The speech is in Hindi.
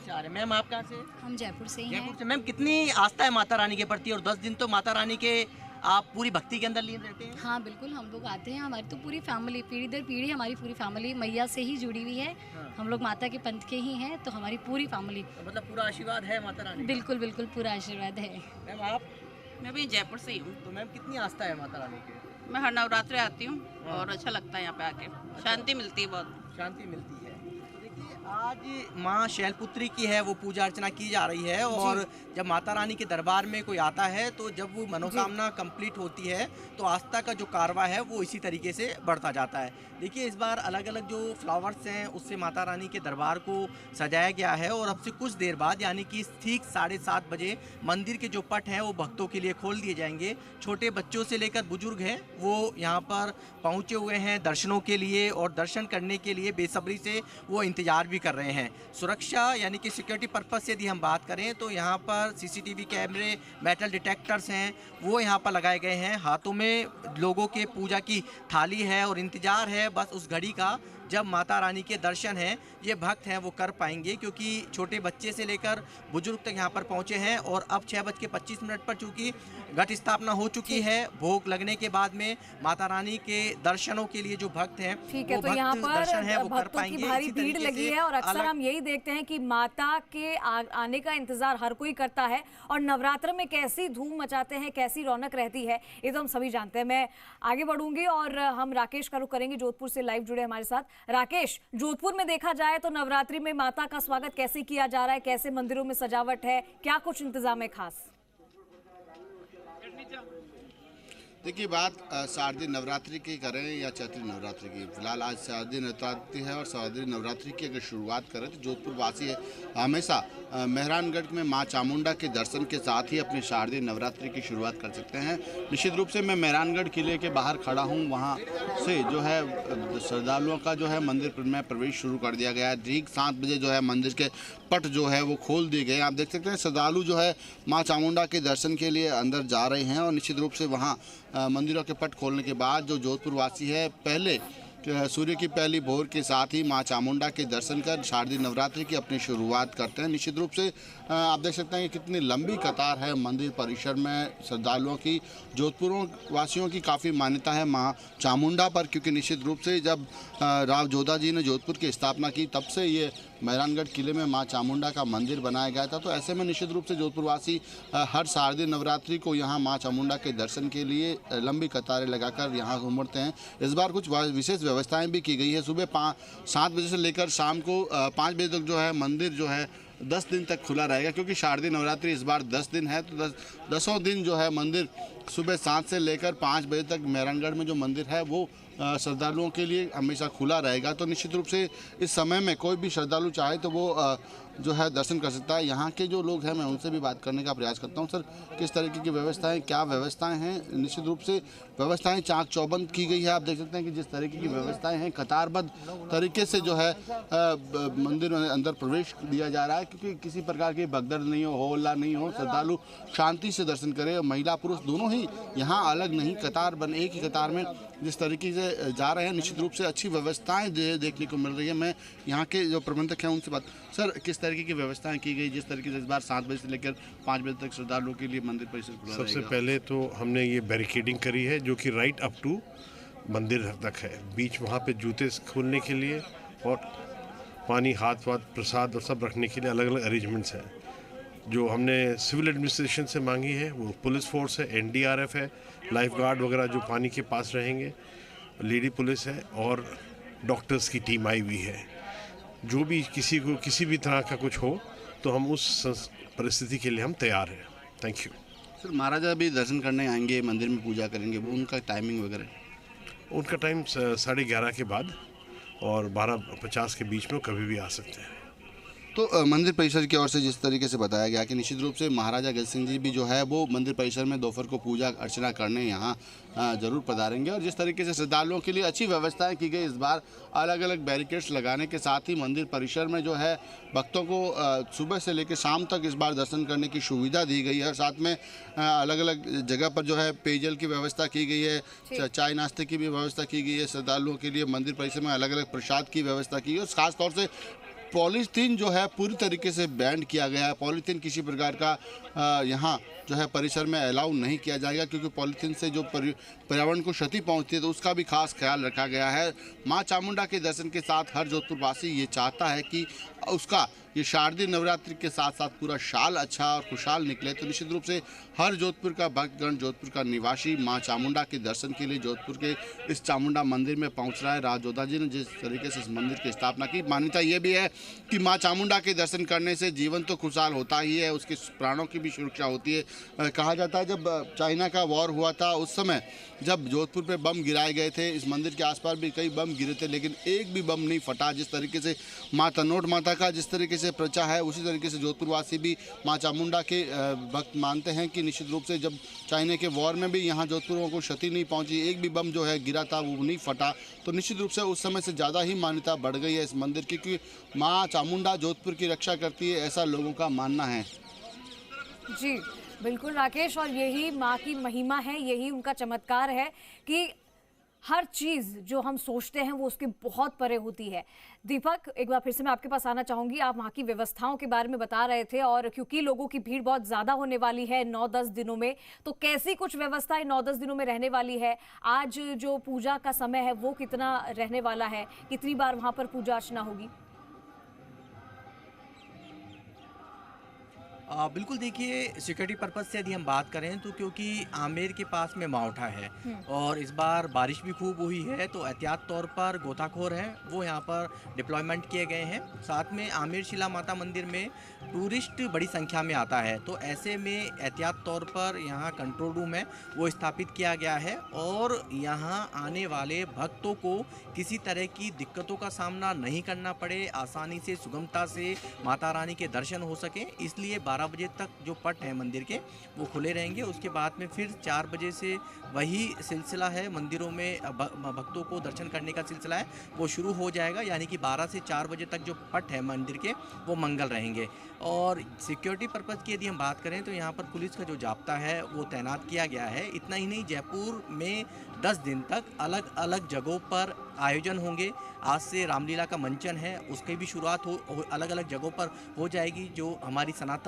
से आ रहे हैं। मैम आप कहाँ से? हम जयपुर से ही जयपुर हैं। से। मैम कितनी आस्था है माता रानी के प्रति, और 10 दिन तो माता रानी के आप पूरी भक्ति के अंदर लीन रहते हैं? हाँ बिल्कुल, हम लोग आते हैं। हमारी तो पूरी फैमिली, पीढ़ी दर पीढ़ी हमारी पूरी फैमिली मैया से ही जुड़ी हुई है। हाँ। हम लोग माता के पंथ के ही हैं, तो हमारी पूरी फैमिली। तो मतलब पूरा आशीर्वाद है माता रानी का? बिल्कुल बिल्कुल पूरा आशीर्वाद है। मैम आप? मैं भी जयपुर से ही हूँ। तो मैम कितनी आस्था है माता रानी की? मैं हर नवरात्रे आती हूँ और अच्छा लगता है यहाँ पे आके, शांति मिलती है बहुत। शांति मिलती है। तो देखिए आज माँ शैलपुत्री की है वो पूजा अर्चना की जा रही है, और जब माता रानी के दरबार में कोई आता है तो जब वो मनोकामना कंप्लीट होती है तो आस्था का जो कारवा है वो इसी तरीके से बढ़ता जाता है। देखिए इस बार अलग अलग जो फ्लावर्स हैं उससे माता रानी के दरबार को सजाया गया है, और अब से कुछ देर बाद यानी कि ठीक 7:30 बजे मंदिर के जो पट हैं वो भक्तों के लिए खोल दिए जाएंगे। छोटे बच्चों से लेकर बुजुर्ग हैं वो यहाँ पर पहुँचे हुए हैं दर्शनों के लिए, और दर्शन करने के लिए बेसब्री से वो इंतजार भी कर रहे हैं। सुरक्षा यानी कि सिक्योरिटी पर्पस से यदि हम बात करें तो यहाँ पर सीसीटीवी कैमरे, मेटल डिटेक्टर्स हैं वो यहाँ पर लगाए गए हैं। हाथों में लोगों के पूजा की थाली है और इंतजार है बस उस घड़ी का जब माता रानी के दर्शन हैं ये भक्त हैं वो कर पाएंगे, क्योंकि छोटे बच्चे से लेकर बुजुर्ग तक यहाँ पर पहुँचे हैं। और अब 6:25 पर चूँकि घट स्थापना हो चुकी है, भोग लगने के बाद में माता रानी के दर्शनों के लिए जो भक्त हैं ठीक है, वो तो यहाँ भक्त दर्शन है पर वो कर भक्तों की पाएंगे। भारी इसी भीड़ तरीके लगी से है, और अक्सर अलग- हम यही देखते हैं कि माता के आने का इंतजार हर कोई करता है, और नवरात्र में कैसी धूम मचाते हैं, कैसी रौनक रहती है, ये तो हम सभी जानते हैं। मैं आगे बढ़ूंगी और हम राकेश का रुख करेंगे, जोधपुर से लाइव जुड़े हमारे साथ। राकेश, जोधपुर में देखा जाए तो नवरात्रि में माता का स्वागत कैसे किया जा रहा है, कैसे मंदिरों में सजावट है, क्या कुछ इंतजाम है खास? देखिए बात शारदीय नवरात्रि की करें या चैत्री नवरात्रि की, फिलहाल आज शारदीय नवरात्रि है, और शारदीय नवरात्रि की अगर शुरुआत करें तो जोधपुर वासी हमेशा मेहरानगढ़ में मां चामुंडा के दर्शन के साथ ही अपनी शारदीय नवरात्रि की शुरुआत कर सकते हैं। निश्चित रूप से मैं मेहरानगढ़ किले के बाहर खड़ा हूं, वहां से जो है श्रद्धालुओं का जो है मंदिर में प्रवेश शुरू कर दिया गया है। ठीक 7 बजे जो है मंदिर के पट जो है वो खोल दिए गए। आप देख सकते हैं श्रद्धालु जो है माँ चामुंडा के दर्शन के लिए अंदर जा रहे हैं, और निश्चित रूप से वहाँ मंदिरों के पट खोलने के बाद जो जोधपुर वासी है पहले सूर्य की पहली भोर के साथ ही मां चामुंडा के दर्शन कर शारदीय नवरात्रि की अपनी शुरुआत करते हैं। निश्चित रूप से आप देख सकते हैं कि कितनी लंबी कतार है मंदिर परिसर में श्रद्धालुओं की। जोधपुर वासियों की काफ़ी मान्यता है मां चामुंडा पर, क्योंकि निश्चित रूप से जब राव जोधा जी ने जोधपुर की स्थापना की तब से ये मेहरानगढ़ किले में मां चामुंडा का मंदिर बनाया गया था। तो ऐसे में निश्चित रूप से जोधपुरवासी हर शारदीय नवरात्रि को यहाँ मां चामुंडा के दर्शन के लिए लंबी कतारें लगाकर यहाँ उमड़ते हैं। इस बार कुछ विशेष व्यवस्थाएं भी की गई है। सुबह 7 बजे से लेकर शाम को 5 बजे तक जो है मंदिर जो है 10 दिन तक खुला रहेगा, क्योंकि शारदीय नवरात्रि इस बार 10 दिन है, तो 10 दिन जो है मंदिर सुबह 7 से लेकर 5 बजे तक मेहरानगढ़ में जो मंदिर है वो श्रद्धालुओं के लिए हमेशा खुला रहेगा। तो निश्चित रूप से इस समय में कोई भी श्रद्धालु चाहे तो वो जो है दर्शन कर सकता है। यहाँ के जो लोग हैं मैं उनसे भी बात करने का प्रयास करता हूँ। सर, किस तरीके की व्यवस्थाएं, क्या व्यवस्थाएं हैं? निश्चित रूप से व्यवस्थाएं चाक चौबंद की गई है। आप देख सकते हैं कि जिस तरीके की व्यवस्थाएं हैं कतारबद्ध तरीके से जो है मंदिर में अंदर प्रवेश दिया जा रहा है, क्योंकि किसी प्रकार की भगदड़ नहीं हो हल्ला नहीं हो, श्रद्धालु शांति से दर्शन करें। महिला पुरुष दोनों ही यहाँ अलग नहीं, कतार बन एक ही कतार में जिस तरीके से जा रहे हैं। निश्चित रूप से अच्छी व्यवस्थाएं देखने को मिल रही है। मैं यहाँ के जो प्रबंधक हैं उनसे बात, सर किस तरीके की व्यवस्थाएं की गई जिस तरीके से इस बार 7 बजे से लेकर 5 बजे तक श्रद्धालुओं के लिए मंदिर परिसर खुला रहेगा? सबसे पहले तो हमने ये बैरिकेडिंग करी है जो कि राइट अप टू मंदिर तक है। बीच वहाँ पे जूते खोलने के लिए और पानी, हाथ वाथ, प्रसाद और सब रखने के लिए अलग अलग अरेंजमेंट्स हैं। जो हमने सिविल एडमिनिस्ट्रेशन से मांगी है वो पुलिस फोर्स है, NDRF है, लाइफ गार्ड वगैरह जो पानी के पास रहेंगे, लेडी पुलिस है, और डॉक्टर्स की टीम आई हुई है। जो भी किसी को किसी भी तरह का कुछ हो तो हम उस परिस्थिति के लिए हम तैयार हैं। Thank you. सर, महाराजा भी दर्शन करने आएंगे, मंदिर में पूजा करेंगे, वो उनका टाइमिंग वगैरह? उनका टाइम 11:30 के बाद और 12:50 के बीच में कभी भी आ सकते हैं। तो मंदिर परिसर की ओर से जिस तरीके से बताया गया कि निश्चित रूप से महाराजा अगस्त सिंह जी भी जो है वो मंदिर परिसर में दोपहर को पूजा अर्चना करने यहाँ जरूर पधारेंगे, और जिस तरीके से श्रद्धालुओं के लिए अच्छी व्यवस्थाएं की गई इस बार, अलग अलग बैरिकेड्स लगाने के साथ ही मंदिर परिसर में जो है भक्तों को सुबह से लेकर शाम तक इस बार दर्शन करने की सुविधा दी गई है। और साथ में अलग अलग जगह पर जो है पेयजल की व्यवस्था की गई है, चाय नाश्ते की भी व्यवस्था की गई है। श्रद्धालुओं के लिए मंदिर परिसर में अलग अलग प्रसाद की व्यवस्था की गई है, और खासतौर से पॉलीथीन जो है पूरी तरीके से बैन किया गया है। पॉलीथीन किसी प्रकार का यहाँ जो है परिसर में अलाउ नहीं किया जाएगा, क्योंकि पॉलीथीन से जो पर्यावरण को क्षति पहुंचती है तो उसका भी खास ख्याल रखा गया है। मां चामुंडा के दर्शन के साथ हर जोधपुरवासी ये चाहता है कि उसका ये शारदीय नवरात्रि के साथ साथ पूरा साल अच्छा और खुशहाल निकले। तो निश्चित रूप से हर जोधपुर का भक्तगण, जोधपुर का निवासी मां चामुंडा के दर्शन के लिए जोधपुर के इस चामुंडा मंदिर में पहुंच रहा है। राजयोद्धा जी ने जिस तरीके से इस मंदिर की स्थापना की, मान्यता ये भी है कि मां चामुंडा के दर्शन करने से जीवन तो खुशहाल होता ही है, उसके प्राणों की भी सुरक्षा होती है। कहा जाता है जब चाइना का वॉर हुआ था उस समय जब जोधपुर पे बम गिराए गए थे, इस मंदिर के आसपास भी कई बम गिरे थे, लेकिन एक भी बम नहीं फटा। जिस तरीके से माँ तनोट माता का जिस तरीके से प्रचा है, उसी तरीके से जोधपुरवासी भी माँ चामुंडा के भक्त मानते हैं कि निश्चित रूप से जब चाइना के वॉर में भी यहाँ जोधपुरों को क्षति नहीं पहुँची, एक भी बम जो है गिरा था वो नहीं फटा। तो निश्चित रूप से उस समय से ज़्यादा ही मान्यता बढ़ गई है इस मंदिर की, क्योंकि माँ चामुंडा जोधपुर की रक्षा करती है, ऐसा लोगों का मानना है। जी बिल्कुल राकेश, और यही माँ की महिमा है, यही उनका चमत्कार है कि हर चीज़ जो हम सोचते हैं वो उसके बहुत परे होती है। दीपक, एक बार फिर से मैं आपके पास आना चाहूँगी। आप वहाँ की व्यवस्थाओं के बारे में बता रहे थे, और क्योंकि लोगों की भीड़ बहुत ज़्यादा होने वाली है 9-10 दिनों में, तो कैसी कुछ व्यवस्थाएं 9-10 दिनों में रहने वाली है? आज जो पूजा का समय है वो कितना रहने वाला है? कितनी बार वहाँ पर पूजा अर्चना होगी? बिल्कुल, देखिए सिक्योरिटी पर्पज़ से यदि हम बात करें तो क्योंकि आमेर के पास में मावठा है और इस बार बारिश भी खूब हुई है, तो एहतियात तौर पर गोताखोर हैं वो यहाँ पर डिप्लॉयमेंट किए गए हैं। साथ में आमेर शिला माता मंदिर में टूरिस्ट बड़ी संख्या में आता है, तो ऐसे में एहतियात तौर पर यहाँ कंट्रोल रूम है वो स्थापित किया गया है और यहाँ आने वाले भक्तों को किसी तरह की दिक्कतों का सामना नहीं करना पड़े, आसानी से सुगमता से माता रानी के दर्शन हो सकें, इसलिए 12 बजे तक जो पट है मंदिर के वो खुले रहेंगे। उसके बाद में फिर 4 बजे से वही सिलसिला है, मंदिरों में भक्तों को दर्शन करने का सिलसिला है वो शुरू हो जाएगा, यानी कि 12 से 4 बजे तक जो पट है मंदिर के वो मंगल रहेंगे। और सिक्योरिटी पर्पज़ की यदि हम बात करें तो यहाँ पर पुलिस का जो जाब्ता है वो तैनात किया गया है। इतना ही नहीं, जयपुर में 10 दिन तक अलग अलग जगहों पर आयोजन होंगे। आज से रामलीला का मंचन है उसकी भी शुरुआत अलग अलग जगहों पर हो जाएगी, जो हमारी सनातन